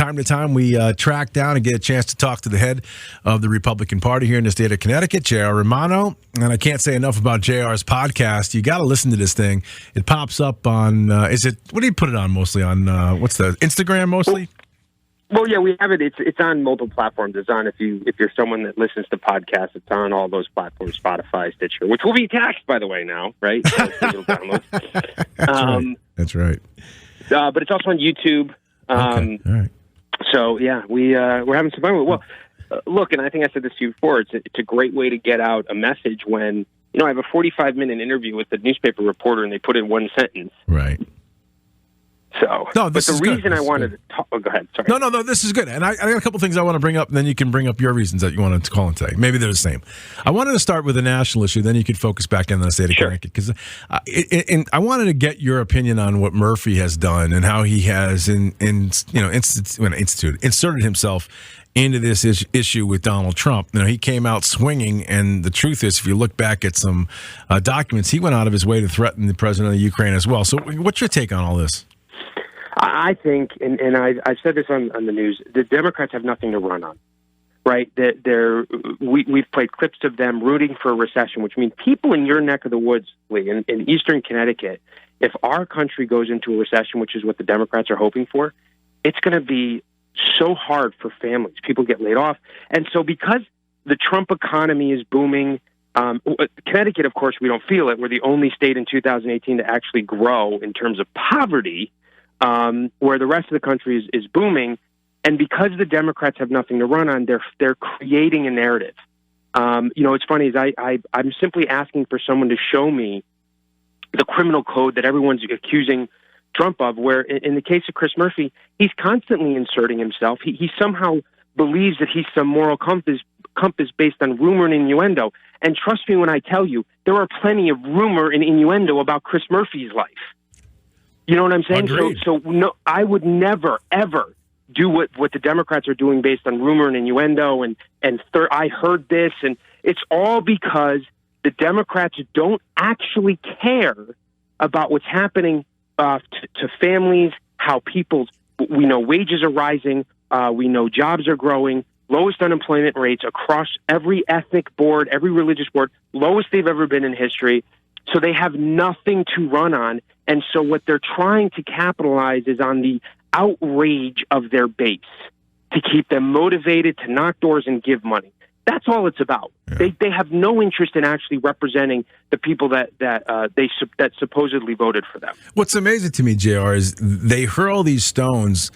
time to time, we track down and get a chance to talk to the head of the Republican Party here in the state of Connecticut, J.R. Romano. And I can't say enough about JR's podcast. You got to listen to this thing. It pops up on, what do you put it on mostly? On, what's the, Instagram mostly? Well, yeah, we have it. It's on multiple platforms. It's on, if you're someone that listens to podcasts, it's on all those platforms, Spotify, Stitcher, which will be taxed, by the way, now, right? So digital downloads. That's right. But it's also on YouTube. Okay. All right. So, yeah, we're having some fun with it. Well, look, and I think I said this to you before, it's a great way to get out a message when, I have a 45-minute interview with a newspaper reporter, and they put in one sentence. Right. So, no, this but the is reason good. I wanted to talk. Oh, go ahead. Sorry. No, this is good. And I got a couple things I want to bring up, and then you can bring up your reasons that you wanted to call in today. Maybe they're the same. I wanted to start with a national issue, then you could focus back in the state of Connecticut. Because I wanted to get your opinion on what Murphy has done and how he has inserted himself into this issue with Donald Trump. He came out swinging, and the truth is, if you look back at some documents, he went out of his way to threaten the president of Ukraine as well. So what's your take on all this? I think, and I've said this on the news, the Democrats have nothing to run on, right? We've played clips of them rooting for a recession, which means people in your neck of the woods, Lee, in eastern Connecticut, if our country goes into a recession, which is what the Democrats are hoping for, it's going to be so hard for families. People get laid off. And so because the Trump economy is booming, Connecticut, of course, we don't feel it. We're the only state in 2018 to actually grow in terms of poverty, where the rest of the country is booming. And because the Democrats have nothing to run on, they're creating a narrative. It's funny is I'm simply asking for someone to show me the criminal code that everyone's accusing Trump of, where in the case of Chris Murphy, he's constantly inserting himself. He somehow believes that he's some moral compass based on rumor and innuendo. And trust me when I tell you, there are plenty of rumor and innuendo about Chris Murphy's life. You know what I'm saying? Agreed. So no, I would never, ever do what the Democrats are doing based on rumor and innuendo I heard this, and it's all because the Democrats don't actually care about what's happening to families, how we know wages are rising, we know jobs are growing, lowest unemployment rates across every ethnic board, every religious board, lowest they've ever been in history. So they have nothing to run on. And so what they're trying to capitalize is on the outrage of their base to keep them motivated to knock doors and give money. That's all it's about. Yeah. They have no interest in actually representing the people that supposedly voted for them. What's amazing to me, JR, is they hurl these stones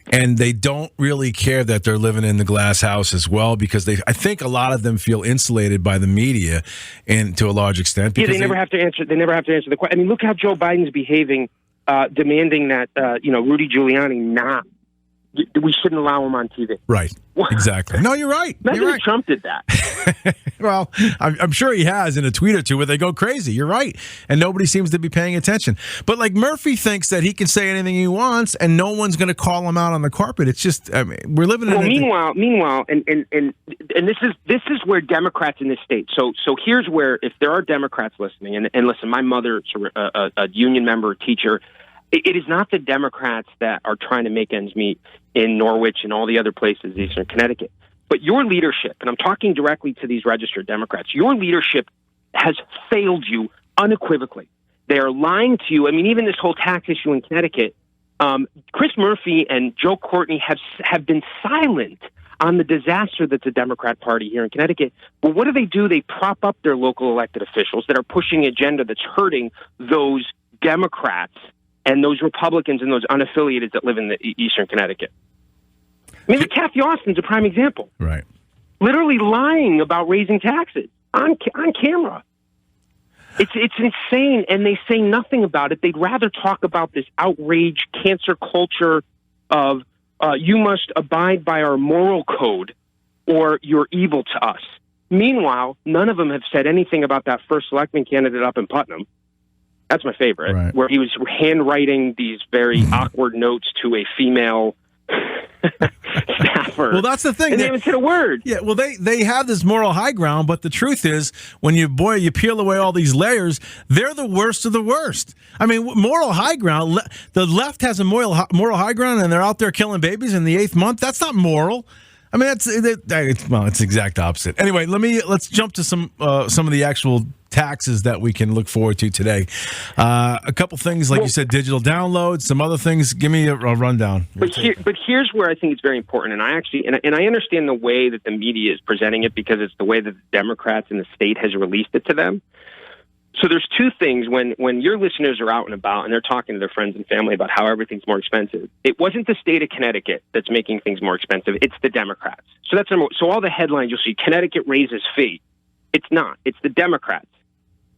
and they don't really care that they're living in the glass house as well, because I think a lot of them feel insulated by the media, and to a large extent. Because they never have to answer. They never have to answer the question. I mean, look how Joe Biden's behaving, demanding that Rudy Giuliani not. We shouldn't allow him on TV. Right. Exactly. No, you're right. Imagine if Trump did that. Well, I'm sure he has in a tweet or two where they go crazy. You're right. And nobody seems to be paying attention. But like Murphy thinks that he can say anything he wants and no one's going to call him out on the carpet. It's just, we're living in meanwhile, and this is where Democrats in this state. So here's where, if there are Democrats listening, and listen, my mother's a union member, a teacher. It is not the Democrats that are trying to make ends meet in Norwich and all the other places in eastern Connecticut. But your leadership, and I'm talking directly to these registered Democrats, your leadership has failed you unequivocally. They are lying to you. I mean, even this whole tax issue in Connecticut, Chris Murphy and Joe Courtney have been silent on the disaster that's the Democrat Party here in Connecticut. But what do? They prop up their local elected officials that are pushing an agenda that's hurting those Democrats and those Republicans and those unaffiliated that live in the eastern Connecticut. I mean, Kathy Austin's a prime example. Right. Literally lying about raising taxes on camera. It's insane, and they say nothing about it. They'd rather talk about this outrage, cancer culture of you must abide by our moral code or you're evil to us. Meanwhile, none of them have said anything about that first selectman candidate up in Putnam. That's my favorite, right, where he was handwriting these very awkward notes to a female staff offer. Well, that's the thing. And they haven't said a word. Yeah, well, they have this moral high ground, but the truth is, when you peel away all these layers, they're the worst of the worst. I mean, moral high ground, the left has a moral high ground, and they're out there killing babies in the 8th month. That's not moral. I mean, it's the exact opposite. Anyway, let's jump to some of the actual taxes that we can look forward to today. A couple things, like you said, digital downloads, some other things. Give me a rundown. But here's where I think it's very important, and I understand the way that the media is presenting it because it's the way that the Democrats in the state has released it to them. So there's two things when your listeners are out and about and they're talking to their friends and family about how everything's more expensive. It wasn't the state of Connecticut that's making things more expensive. It's the Democrats. So that's number one. So all the headlines you'll see, Connecticut raises fee. It's not. It's the Democrats.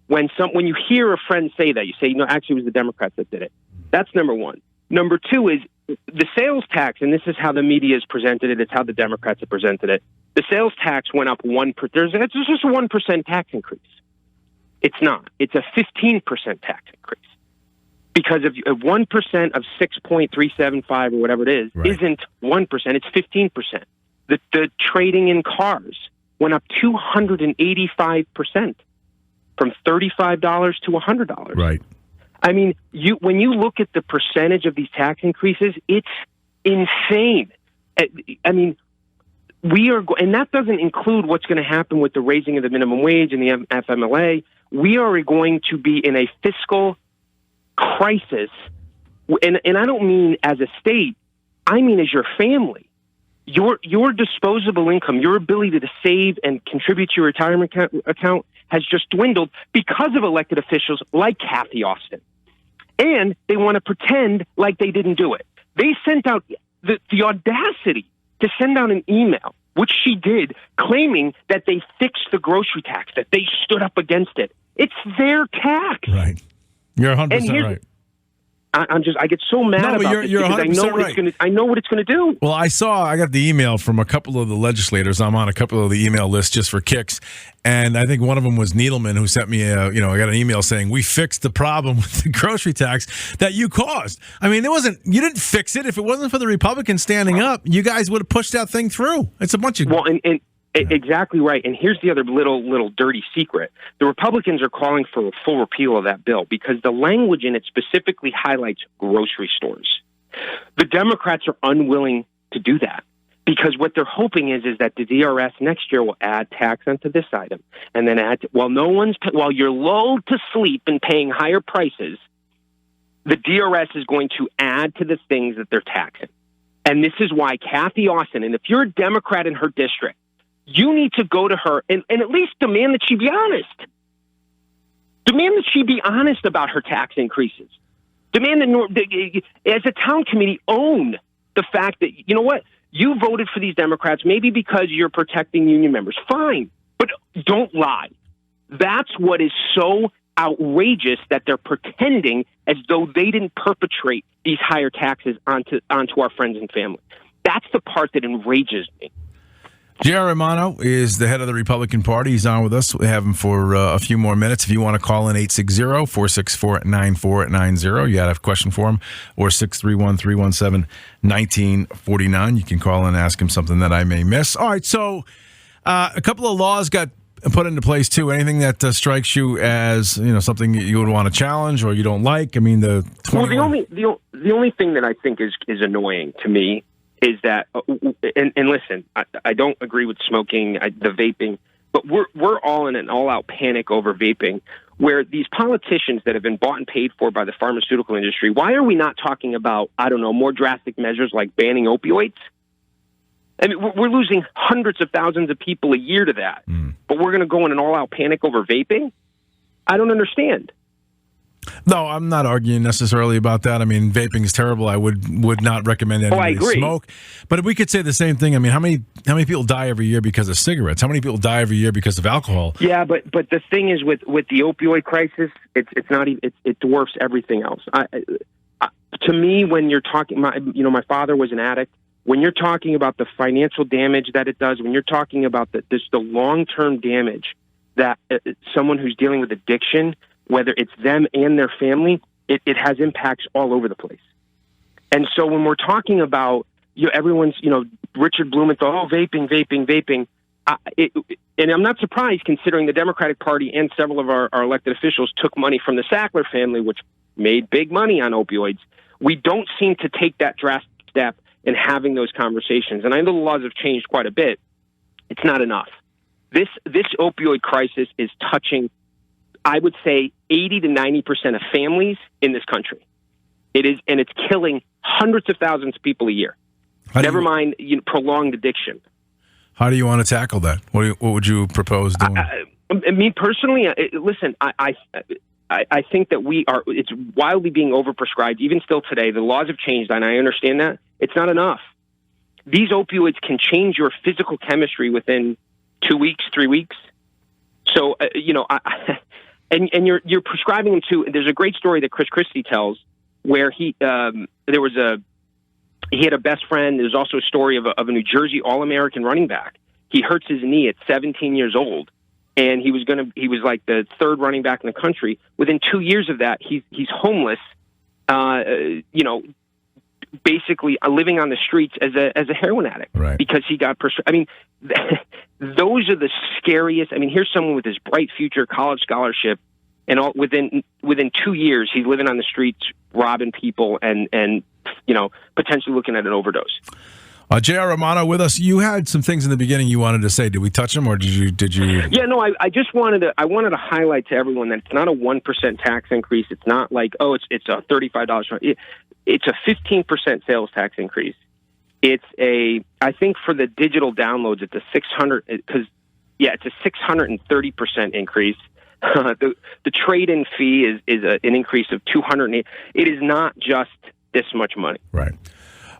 When you hear a friend say that, you say, no, actually it was the Democrats that did it. That's number one. Number two is the sales tax, and this is how the media has presented it. It's how the Democrats have presented it. The sales tax went up 1%. It's just a 1% tax increase. It's not. It's a 15% tax increase. Because of 1% of 6.375 or whatever it is, isn't 1%, it's 15%. The trading in cars went up 285%. From $35 to $100. Right. I mean, when you look at the percentage of these tax increases, it's insane. I mean, and that doesn't include what's going to happen with the raising of the minimum wage and the FMLA. We are going to be in a fiscal crisis, and I don't mean as a state. I mean as your family. Your disposable income, your ability to save and contribute to your retirement account has just dwindled because of elected officials like Kathy Austin. And they want to pretend like they didn't do it. They sent out the audacity to send out an email, which she did, claiming that they fixed the grocery tax, that they stood up against it. It's their tax. Right. You're 100% right. I get so mad about this because I know what it's going to do. Well, I got the email from a couple of the legislators. I'm on a couple of the email lists just for kicks. And I think one of them was Needleman, who sent me I got an email saying, we fixed the problem with the grocery tax that you caused. I mean, you didn't fix it. If it wasn't for the Republicans standing up, you guys would have pushed that thing through. It's a bunch of... Well, exactly right. And here's the other little dirty secret. The Republicans are calling for a full repeal of that bill because the language in it specifically highlights grocery stores. The Democrats are unwilling to do that because what they're hoping is that the DRS next year will add tax onto this item and then while you're lulled to sleep and paying higher prices, the DRS is going to add to the things that they're taxing. And this is why Kathy Austin, and if you're a Democrat in her district, you need to go to her and at least demand that she be honest. Demand that she be honest about her tax increases. Demand that, as a town committee, own the fact that, you know what, you voted for these Democrats maybe because you're protecting union members. Fine, but don't lie. That's what is so outrageous, that they're pretending as though they didn't perpetrate these higher taxes onto our friends and family. That's the part that enrages me. J.R. Romano is the head of the Republican Party. He's on with us. We have him for a few more minutes. If you want to call in, 860-464-9490. You got to have a question for him, or 631-317-1949. You can call in and ask him something that I may miss. All right, so a couple of laws got put into place, too. Anything that strikes you as something you would want to challenge or you don't like? I mean, the only thing that I think is annoying to me is that, and listen, I don't agree with smoking, the vaping, but we're all in an all-out panic over vaping, where these politicians that have been bought and paid for by the pharmaceutical industry, why are we not talking about, more drastic measures like banning opioids? I mean, we're losing hundreds of thousands of people a year to that, but we're going to go in an all-out panic over vaping? I don't understand. No, I'm not arguing necessarily about that. I mean, vaping is terrible. I would not recommend anybody smoke. But we could say the same thing. I mean, how many people die every year because of cigarettes? How many people die every year because of alcohol? Yeah, but the thing is with the opioid crisis, it's not even, it dwarfs everything else. To me, when you're talking, my father was an addict. When you're talking about the financial damage that it does, when you're talking about the long-term damage that someone who's dealing with addiction, whether it's them and their family, it has impacts all over the place. And so when we're talking about, everyone's, Richard Blumenthal, vaping. And I'm not surprised, considering the Democratic Party and several of our elected officials took money from the Sackler family, which made big money on opioids. We don't seem to take that drastic step in having those conversations. And I know the laws have changed quite a bit. It's not enough. This opioid crisis is touching, I would say, 80 to 90% of families in this country. It is, and it's killing hundreds of thousands of people a year. Never mind prolonged addiction. How do you want to tackle that? What would you propose doing? Me personally, listen, I think that it's wildly being overprescribed. Even still today, the laws have changed, and I understand that. It's not enough. These opioids can change your physical chemistry within 2 weeks, 3 weeks. So, and you're prescribing them to. There's a great story that Chris Christie tells where he had a best friend. There's also a story of a New Jersey All-American running back. He hurts his knee at 17 years old, and he was like the third running back in the country. Within 2 years of that, he's homeless. Basically living on the streets as a heroin addict, right? Because he got those are the scariest. Here's someone with this bright future, college scholarship, and within 2 years, he's living on the streets, robbing people, and potentially looking at an overdose. J.R. Romano with us. You had some things in the beginning you wanted to say. Did we touch them, or did you? Yeah, no. I just wanted to highlight to everyone that it's not a 1% tax increase. It's not like it's a $35. It's a 15% sales tax increase. It's I think for the digital downloads, it's a 630% increase. The trade-in fee is an increase of 208. It is not just this much money. Right.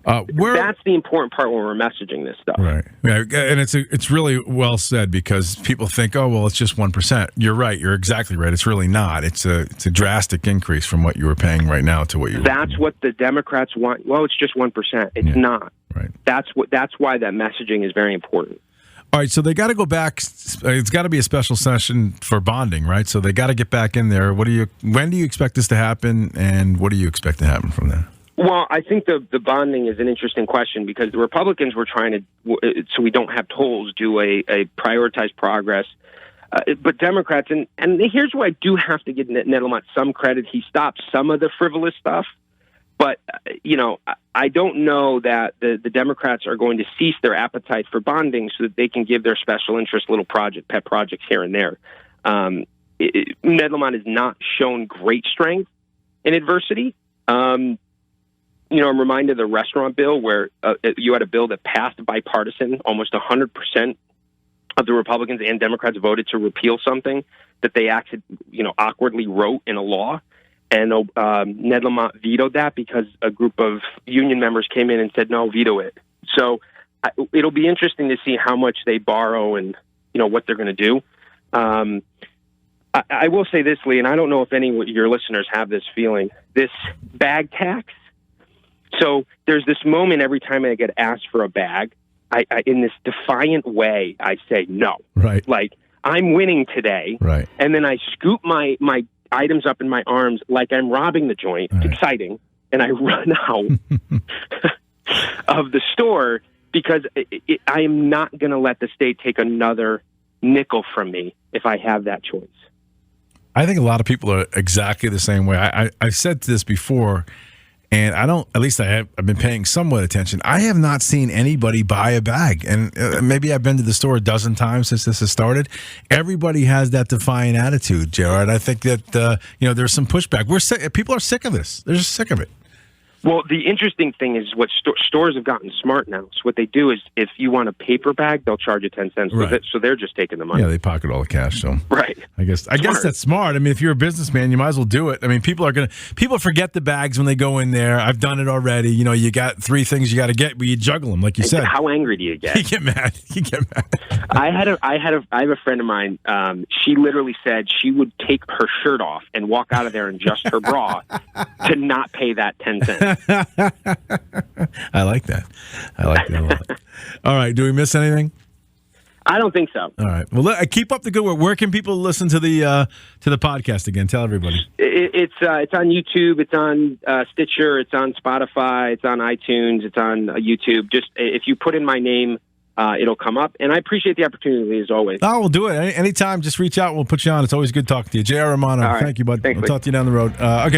That's the important part when we're messaging this stuff. Right. Yeah, and it's really well said, because people think, it's just 1%. You're right. You're exactly right. It's really not. It's a drastic increase from what you were paying right now to what you. That's what the Democrats want. Well, it's just 1%. It's not. Right. That's why that messaging is very important. All right, so they got to go back. It's got to be a special session for bonding, right? So they got to get back in there. When do you expect this to happen, and what do you expect to happen from there? Well, I think the bonding is an interesting question, because the Republicans were trying to, so we don't have tolls, do a prioritized progress. But Democrats, and here's where I do have to give Nettlemont some credit. He stopped some of the frivolous stuff. But, I don't know that the Democrats are going to cease their appetite for bonding so that they can give their special interest little pet projects here and there. Nettlemont has not shown great strength in adversity. I'm reminded of the restaurant bill, where you had a bill that passed bipartisan. Almost 100% of the Republicans and Democrats voted to repeal something that they awkwardly wrote in a law. And Nettlemont vetoed that because a group of union members came in and said, no, veto it. So it'll be interesting to see how much they borrow and, what they're going to do. I will say this, Lee, and I don't know if any of your listeners have this feeling, this bag tax. So there's this moment every time I get asked for a bag, I in this defiant way, I say no. Right. Like, I'm winning today. Right. And then I scoop my items up in my arms like I'm robbing the joint. It's exciting. And I run out of the store because I am not going to let the state take another nickel from me if I have that choice. I think a lot of people are exactly the same way. I've said this before, and I've been paying somewhat attention. I have not seen anybody buy a bag. And maybe I've been to the store a dozen times since this has started. Everybody has that defiant attitude, Jared. I think that, there's some pushback. People are sick of this. They're just sick of it. Well, the interesting thing is what stores have gotten smart now. So what they do is, if you want a paper bag, they'll charge you 10 cents. Right. So they're just taking the money. Yeah, they pocket all the cash. So right. I guess that's smart. If you're a businessman, you might as well do it. People forget the bags when they go in there. I've done it already. You got 3 things you got to get, but you juggle them, like you said. How angry do you get? You get mad. I have a friend of mine. She literally said she would take her shirt off and walk out of there in just her bra to not pay that 10 cents. I like that a lot. All right. Do we miss anything? I don't think so. All right. Well, keep up the good work. Where can people listen to the podcast again? Tell everybody. It's on YouTube. It's on Stitcher. It's on Spotify. It's on iTunes. It's on YouTube. Just if you put in my name, it'll come up. And I appreciate the opportunity as always. Oh, we'll do it anytime. Just reach out. We'll put you on. It's always good talking to you, J.R. Romano. Right. Thank you, bud. Thanks, we'll talk to you down the road. Okay.